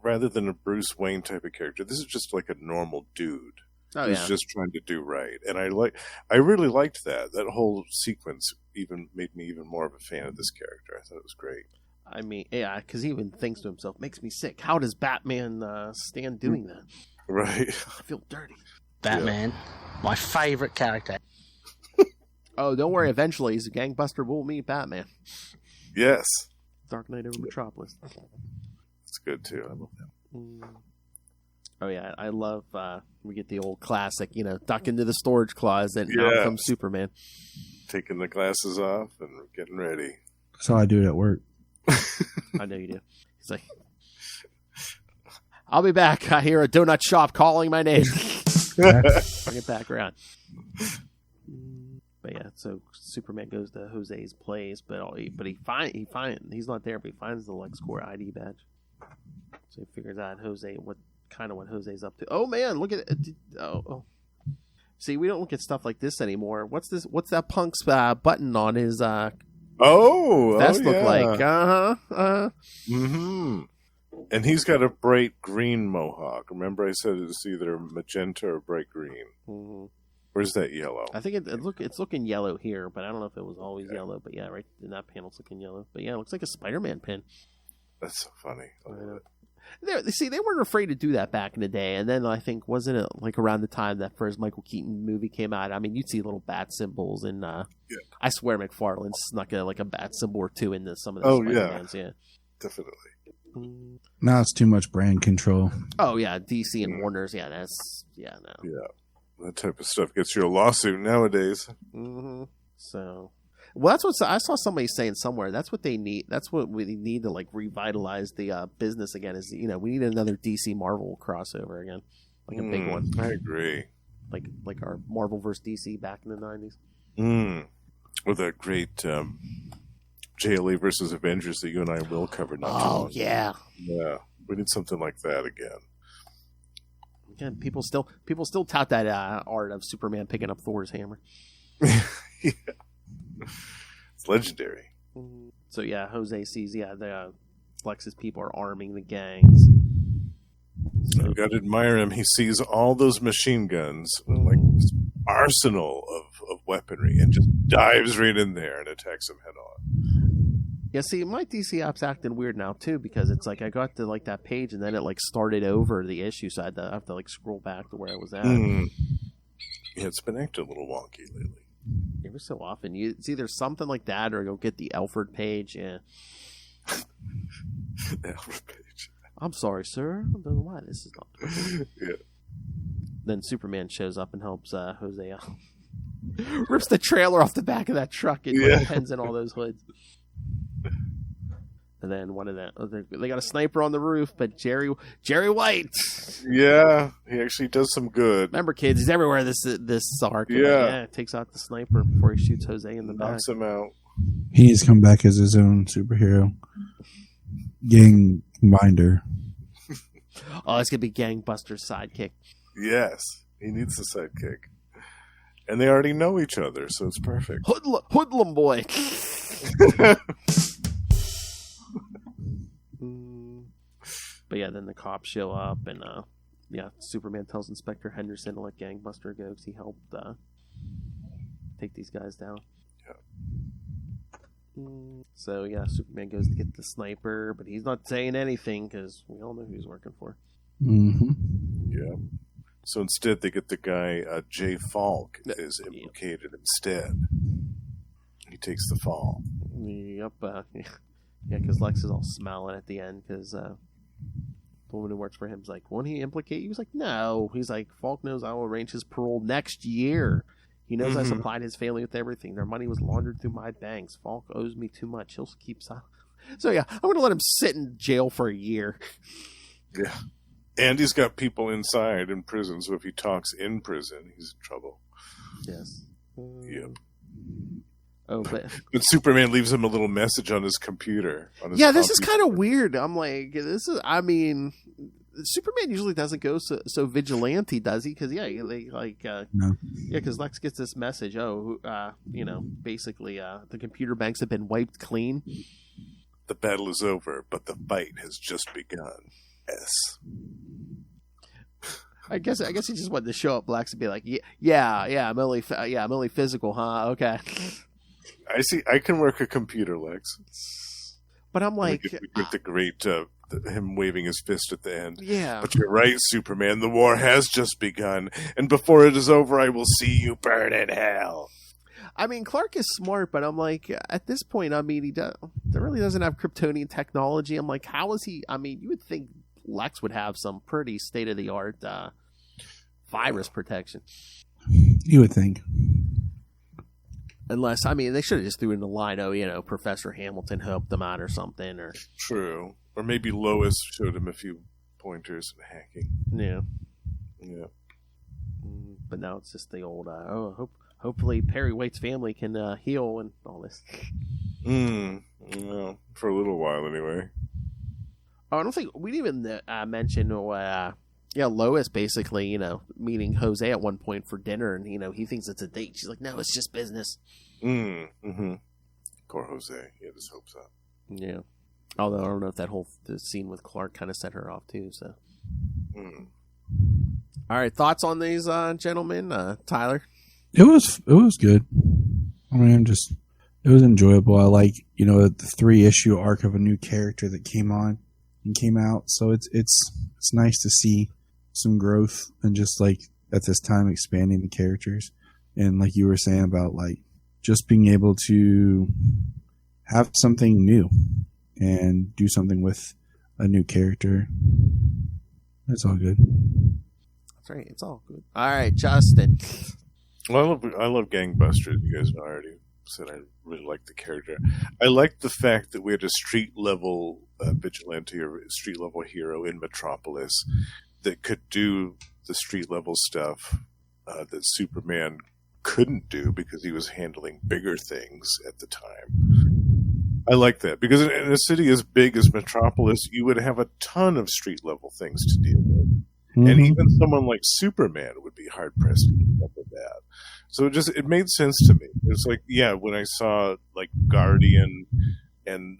rather than a Bruce Wayne type of character, this is just like a normal dude. Who's just trying to do right. And I really liked that. That whole sequence even made me even more of a fan of this character. I thought it was great. I mean, yeah, because he even thinks to himself, makes me sick. How does Batman stand doing that? Right. I feel dirty. Batman, my favorite character. Oh, don't worry. Eventually, Gangbuster will meet Batman. Yes. Dark Knight over Metropolis. It's good, too. I love that. Oh yeah, I love we get the old classic, duck into the storage closet and out comes Superman. Taking the glasses off and getting ready. That's how I do it at work. I know you do. He's like, I'll be back. I hear a donut shop calling my name. Bring it back around. But yeah, so Superman goes to Jose's place, but he's not there, but he finds the LexCorp ID badge. So he figures out what Jose's up to. Oh man, look at it. Oh. See, we don't look at stuff like this anymore. What's this? What's that punk's button on his vest look like? Mm-hmm. And he's got a bright green mohawk. Remember I said it's either magenta or bright green. Mm-hmm. Or is that yellow? I think it's looking yellow here, but I don't know if it was always yellow. But yeah, right in that panel's looking yellow. But yeah, it looks like a Spider-Man pin. That's so funny. I love it. They weren't afraid to do that back in the day. And then I think, wasn't it like around the time that first Michael Keaton movie came out? I mean, you'd see little bat symbols, and I swear McFarlane snuck a bat symbol or two into some of those Spider-Mans. Yeah, definitely. Now it's too much brand control. Oh yeah, DC and Warner's. Yeah, that type of stuff gets you a lawsuit nowadays. Mm-hmm. So. Well, that's what I saw somebody saying somewhere. That's what they need. That's what we need to like revitalize the business again. Is we need another DC Marvel crossover again, like a big one. I agree. Like our Marvel versus DC back in the '90s. With that great JLA versus Avengers that you and I will cover. Oh yeah, we need something like that again. Again, people still tout that art of Superman picking up Thor's hammer. Yeah. It's legendary. So yeah, Jose sees the Lex's people are arming the gangs. So you got to admire him. He sees all those machine guns, like this arsenal of weaponry, and just dives right in there and attacks them head on. Yeah, see, my DC app's acting weird now too, because it's like I got to like that page and then it like started over the issue, so I have to like scroll back to where I was at. Yeah, it's been acting a little wonky lately. Every so often, it's either something like that or you'll get the Alfred page. Yeah, the Alfred page. I'm sorry, sir. I don't know why this is not. Yeah. Then Superman shows up and helps Jose out. Rips the trailer off the back of that truck and pens in all those hoods. And then they got a sniper on the roof, but Jerry White. Yeah, he actually does some good. Remember, kids, he's everywhere. This arc. Yeah, takes out the sniper before he shoots Jose in the back. Knocks him out. He needs to come back as his own superhero. Gangbinder. Oh, it's gonna be Gangbuster's sidekick. Yes, he needs a sidekick, and they already know each other, so it's perfect. Hoodlum boy. But yeah, then the cops show up, and Superman tells Inspector Henderson to let Gangbuster go because he helped take these guys down. Yeah. So yeah, Superman goes to get the sniper, but he's not saying anything because we all know who he's working for. Mm-hmm. Yeah. So instead, they get the guy Jay Falk is implicated instead. He takes the fall. Yep. Yeah, because Lex is all smiling at the end because the woman who works for him is like, won't he implicate you? He's like, no. He's like, Falk knows I will arrange his parole next year. He knows I supplied his family with everything. Their money was laundered through my banks. Falk owes me too much. He'll keep silent. So yeah, I'm going to let him sit in jail for a year. Yeah. And he's got people inside in prison, so if he talks in prison, he's in trouble. Yes. Yep. Oh, but Superman leaves him a little message on his computer. This is kind of weird. I'm like, Superman usually doesn't go so vigilante, does he? Because no. Because Lex gets this message. Basically, the computer banks have been wiped clean. The battle is over, but the fight has just begun. Yes. I guess he just wanted to show up Lex and be like, I'm only physical, huh? Okay. I see. I can work a computer, Lex. But I'm like, with the great him waving his fist at the end. Yeah. But you're right, Superman. The war has just begun, and before it is over, I will see you burn in hell. I mean, Clark is smart, but I'm like, at this point, I mean, there really doesn't have Kryptonian technology. I'm like, how is he? I mean, you would think Lex would have some pretty state of the art virus protection. You would think. Unless, I mean, they should have just threw in the line, Professor Hamilton helped them out or something. Or True. Or maybe Lois showed him a few pointers in hacking. Yeah. Yeah. But now it's just the old, hopefully Perry White's family can heal and all this. Well, for a little while anyway. Oh, I don't think we didn't even mention Lois basically, meeting Jose at one point for dinner, and he thinks it's a date. She's like, no, it's just business. Poor Jose. He had his hopes up. Yeah. Although I don't know if that whole scene with Clark kind of set her off too. So. All right, thoughts on these gentlemen, Tyler? It was good. I mean, it was enjoyable. I like the 3-issue arc of a new character that came on. and came out. So it's nice to see some growth and just like at this time expanding the characters. And like you were saying about like just being able to have something new and do something with a new character. It's all good. That's right. It's all good. All right, Justin. Well, I love Gangbuster. You guys already said I really like the character. I like the fact that we had a street level vigilante or street level hero in Metropolis that could do the street level stuff that Superman couldn't do because he was handling bigger things at the time. I like that because in a city as big as Metropolis, you would have a ton of street level things to deal with. Mm-hmm. And even someone like Superman would be hard pressed to keep up with that. So it made sense to me. It's like, yeah, when I saw like Guardian and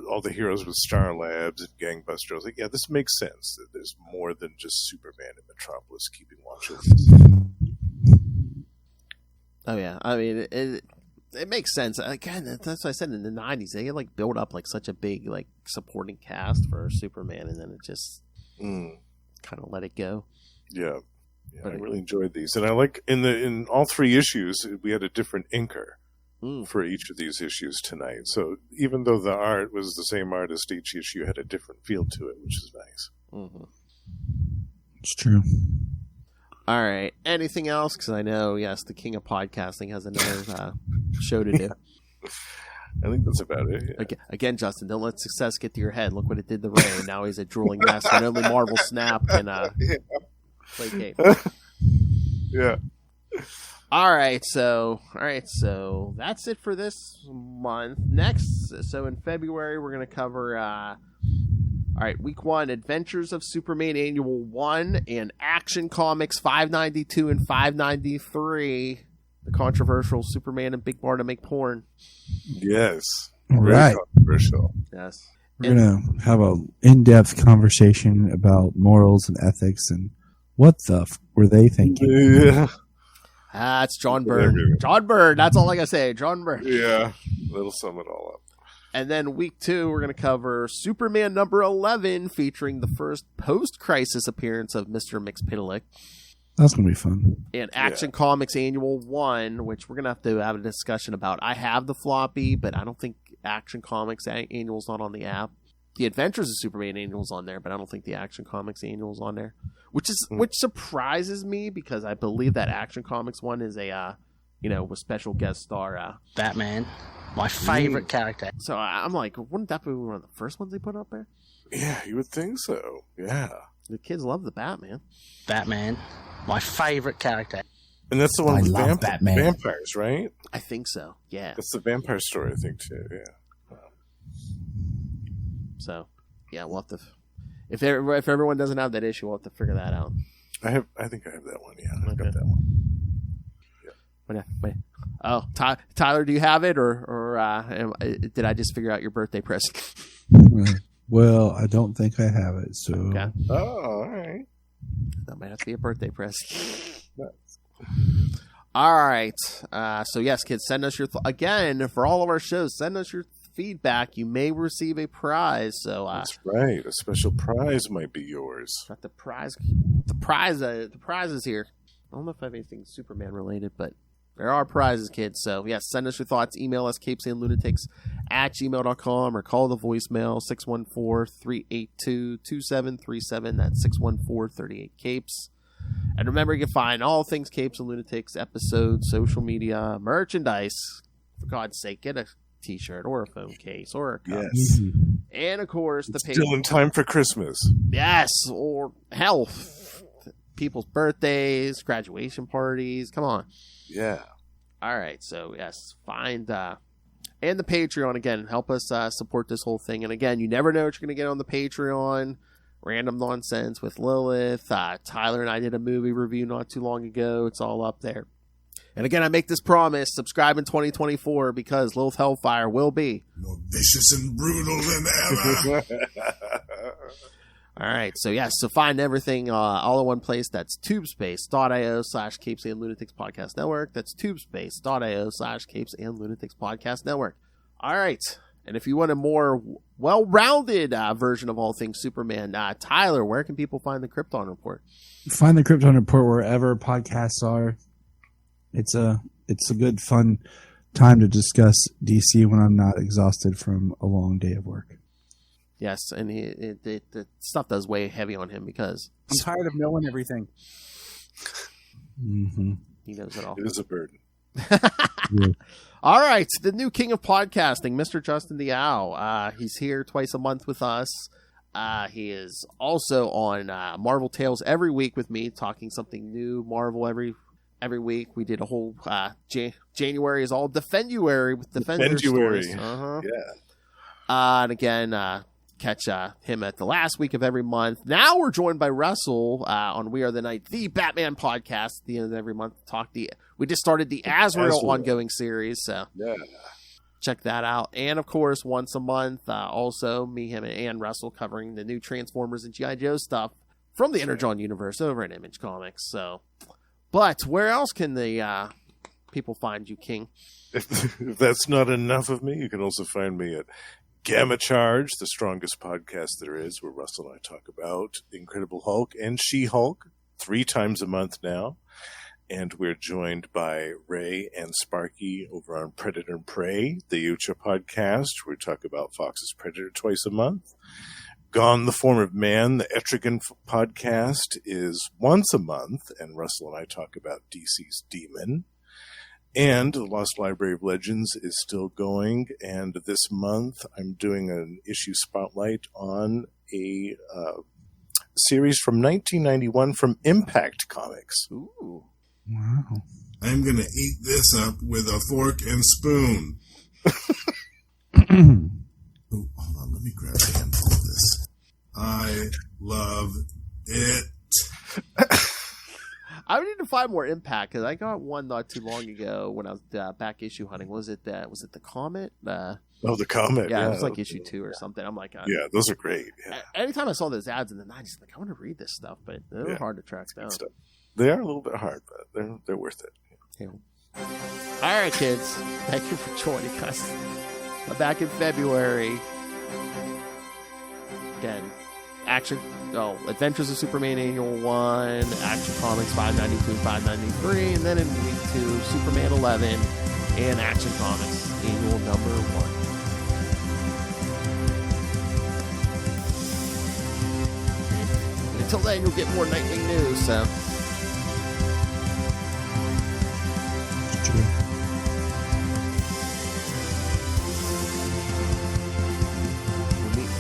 all the heroes with Star Labs and Gangbuster, I was like, yeah, this makes sense. That there's more than just Superman in Metropolis keeping watch over this. Oh yeah, I mean it makes sense. Again, that's what I said in the '90s. They like build up like such a big like supporting cast for Superman, and then it just kind of let it go. Yeah, but I really enjoyed these, and I like in all three issues we had a different inker for each of these issues tonight. So even though the art was the same artist, each issue had a different feel to it, which is nice. Mm-hmm. It's true. All right. Anything else? Because I know, yes, the king of podcasting has another show to do. I think that's about it. Yeah. Again, Justin, don't let success get to your head. Look what it did to Ray. Now he's a drooling mess, and only Marvel Snap can placate. Yeah. All right, so that's it for this month. Next, so in February, we're going to cover, all right, Week 1, Adventures of Superman Annual 1 and Action Comics 592 and 593, the controversial Superman and Big Barda make porn. Yes. All Very right. controversial. Yes. We're going to have an in-depth conversation about morals and ethics and what the were they thinking? Yeah. It's John Byrne. John Byrne. That's all I gotta say. John Byrne. Yeah. That'll sum it all up. And then week 2, we're going to cover Superman number 11, featuring the first post-crisis appearance of Mr. Mxyzptlk. That's going to be fun. And Action Comics Annual 1, which we're going to have a discussion about. I have the floppy, but I don't think Action Comics Annual's not on the app. The Adventures of Superman Annual's on there, but I don't think the Action Comics Annual's on there. Which surprises me, because I believe that Action Comics one is a, with special guest star. Batman. My favorite character. So I'm like, wouldn't that be one of the first ones they put up there? Yeah, you would think so. Yeah. The kids love the Batman. Batman. My favorite character. And that's the one with Batman. vampires, right? I think so, yeah. That's the vampire story, I think, too, yeah. So, yeah, we'll have to... If everyone doesn't have that issue, we'll have to figure that out. I think I have that one, yeah. I've got that one. Wait. Oh, Tyler, do you have it, or did I just figure out your birthday present? Well, I don't think I have it. So, okay. Oh, all right. That might have to be a birthday present. All right. So yes, kids, send us your again for all of our shows. Send us your feedback. You may receive a prize. So that's right. A special prize might be yours. Got the prize. The prize is here. I don't know if I have anything Superman related, but there are prizes, kids. So, yes, send us your thoughts. Email us, CapesandLunatics@gmail.com, or call the voicemail, 614-382-2737. That's 614-38-CAPES. And remember, you can find all things Capes and Lunatics, episodes, social media, merchandise. For God's sake, get a t-shirt or a phone case or a cup. Yes. And, of course, the page. Still in time for Christmas. Yes, or hell, people's birthdays, graduation parties. Come on. Yeah. All right. So, yes, find and the Patreon, again, help us support this whole thing. And again, you never know what you're going to get on the Patreon. Random nonsense with Lilith. Tyler and I did a movie review not too long ago. It's all up there. And again, I make this promise, subscribe in 2024, because Lilith Hellfire will be more vicious and brutal than ever. All right, so yes, so find everything all in one place. That's tubespace.io/Capes and Lunatics Podcast Network. That's tubespace.io/Capes and Lunatics Podcast Network. All right, And if you want a more well-rounded version of all things Superman, Tyler, where can people find the Krypton Report? Find the Krypton Report wherever podcasts are. It's a good, fun time to discuss DC when I'm not exhausted from a long day of work. Yes, and the stuff does weigh heavy on him because I'm tired of knowing everything. Mm-hmm. he knows it all. It is a burden. Yeah. All right, the new king of podcasting, Mr. Justin the Owl. He's here twice a month with us. He is also on Marvel Tales every week with me, talking something new, Marvel every week. We did a whole January is all Defenduary with Defender stories. Yeah. And again, catch him at the last week of every month. Now we're joined by Russell on We Are the Night, the Batman podcast. At the end of every month, we just started the Azrael ongoing series, so Yeah. check that out. And of course, once a month, also me, him, and Russell covering the new Transformers and G.I. Joe stuff from the Energon universe over at Image Comics. So, but where else can the people find you, King? If that's not enough of me, you can also find me at Gamma Charge, the strongest podcast there is, where Russell and I talk about Incredible Hulk and She-Hulk 3 times a month now. And we're joined by Ray and Sparky over on Predator and Prey, the Ucha podcast, where we talk about Fox's Predator twice a month. Gone the Form of Man, the Etrigan podcast, is once a month, and Russell and I talk about DC's Demon. And the Lost Library of Legends is still going, and this month I'm doing an issue spotlight on a series from 1991 from Impact Comics. Ooh. Wow. I'm going to eat this up with a fork and spoon. Oh, hold on, let me grab a handful of this. I love it. I need to find more Impact because I got one not too long ago when I was back issue hunting. Was it the Comet? The Comet. Yeah, it was like issue 2 or something. I'm like, yeah, those are great. Yeah. Anytime I saw those ads in the 90s, I'm like, I want to read this stuff, but they're hard to track down. They are a little bit hard, but they're worth it. Yeah. All right, kids. Thank you for joining us. I'm back in February. Again, Adventures of Superman Annual 1, Action Comics 592 and 593, and then in week 2, Superman 11 and Action Comics Annual number 1. And until then, you'll get more Nightwing news, so...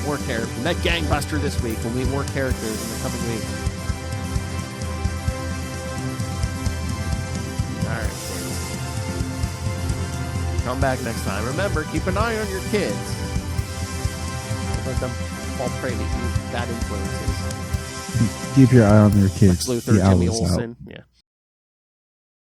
More characters. We met Gangbuster this week. We'll meet more characters in the coming week. Alright. Come back next time. Remember, keep an eye on your kids. Don't let them fall prey to bad influences. Keep your eye on their kids. Lex Luthor, The owl Jimmy is out. Olsen. Yeah.